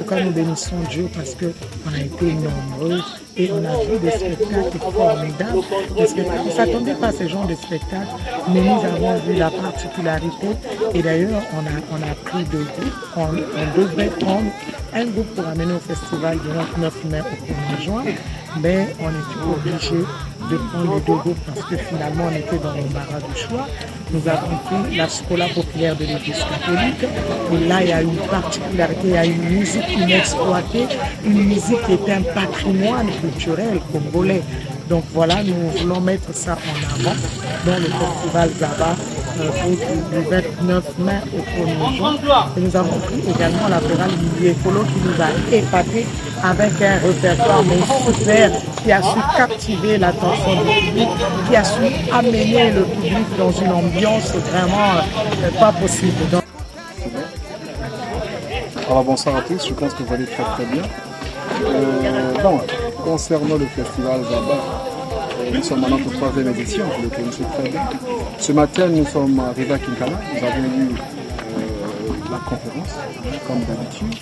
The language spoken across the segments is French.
tout cas, nous bénissons Dieu parce qu'on a été nombreux et on a vu des spectacles formidables. On ne s'attendait pas à ce genre de spectacle, mais nous avons vu la particularité. Et d'ailleurs, on a pris 2 groupes. On devait prendre un groupe pour amener au festival du 9 mai au 1er juin, mais on était obligé de prendre les 2 groupes parce que finalement on était dans l'embarras du choix. Nous avons pris la Scola populaire de l'Église catholique. Et là, il y a une particularité, il y a une musique inexploitée, une musique qui est un patrimoine culturel congolais. Donc voilà, nous voulons mettre ça en avant dans le festival Zaba du 29 mai au 1er juin. Et nous avons pris également la chorale Écolo qui nous a épaté avec un répertoire super qui a su captiver l'attention du public, qui a su amener le public dans une ambiance vraiment pas possible. Donc... Alors bonsoir à tous, je pense que vous allez très bien. Concernant le festival Zaba, nous sommes à notre 3e édition, vous le connaissez très bien. Ce matin, nous sommes arrivés à Kinkala, nous avons eu la conférence, comme d'habitude,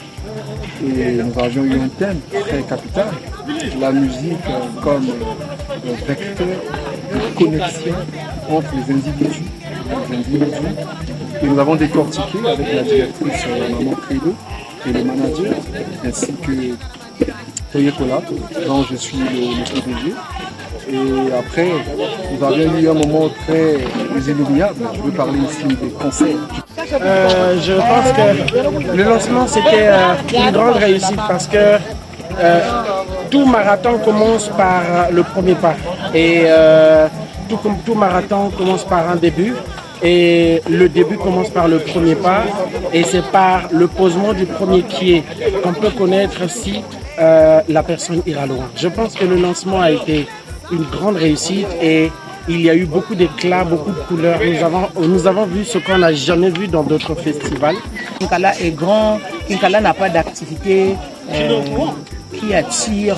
et nous avions eu un thème très capital, la musique comme vecteur de connexion entre les individus. Et nous avons décortiqué avec la directrice Maman Credo et le manager, ainsi que Toye Kola, dont je suis le PDG. Et après, nous avions eu un moment très inoubliable. Je veux parler ici des concerts. Je pense que le lancement c'était une grande réussite parce que tout marathon commence par le premier pas. Et tout marathon commence par un début. Et le début commence par le premier pas. Et c'est par le posement du premier pied qu'on peut connaître si la personne ira loin. Je pense que le lancement a été une grande réussite et il y a eu beaucoup d'éclats, beaucoup de couleurs. Nous avons vu ce qu'on n'a jamais vu dans d'autres festivals. Kinkala est grand, Kinkala n'a pas d'activité qui attire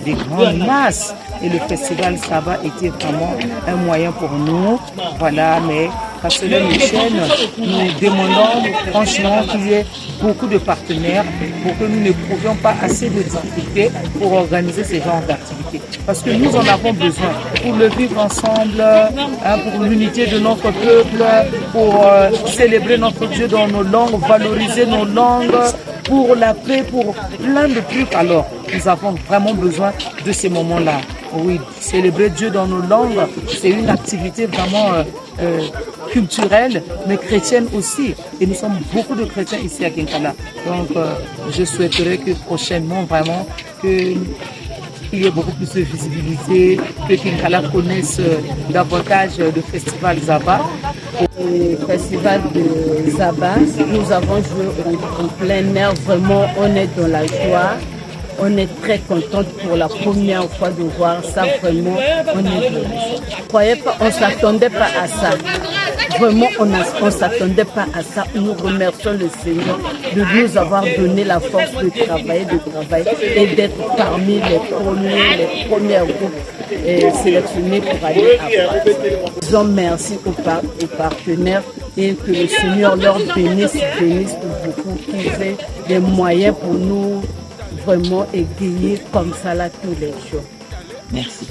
des grandes masses. Et le festival Zaba était vraiment un moyen pour nous. Voilà, mais parce que Michel, nous demandons franchement qu'il y ait beaucoup de partenaires pour que nous n'éprouvions pas assez de difficultés pour organiser ce genre d'activités. Parce que nous en avons besoin pour le vivre ensemble, pour l'unité de notre peuple, pour célébrer notre Dieu dans nos langues, valoriser nos langues, pour la paix, pour plein de trucs. Alors, nous avons vraiment besoin de ces moments-là. Oui, célébrer Dieu dans nos langues, c'est une activité vraiment culturelle, mais chrétienne aussi. Et nous sommes beaucoup de chrétiens ici à Kinkala. Donc, je souhaiterais que prochainement, vraiment, qu'il y ait beaucoup plus de visibilité, que Kinkala connaisse davantage le festival Zaba. Le festival de Zaba, nous avons joué en plein air, vraiment on est dans la joie. On est très contente pour la première fois de voir ça, vraiment, on est on ne s'attendait pas à ça. Vraiment, on ne s'attendait pas à ça. Nous remercions le Seigneur de nous avoir donné la force de travailler et d'être parmi les premiers groupes sélectionnés pour aller à Disons merci aux partenaires et que le Seigneur leur bénisse pour beaucoup trouver des moyens pour nous vraiment égayer comme ça là tous les jours. Merci.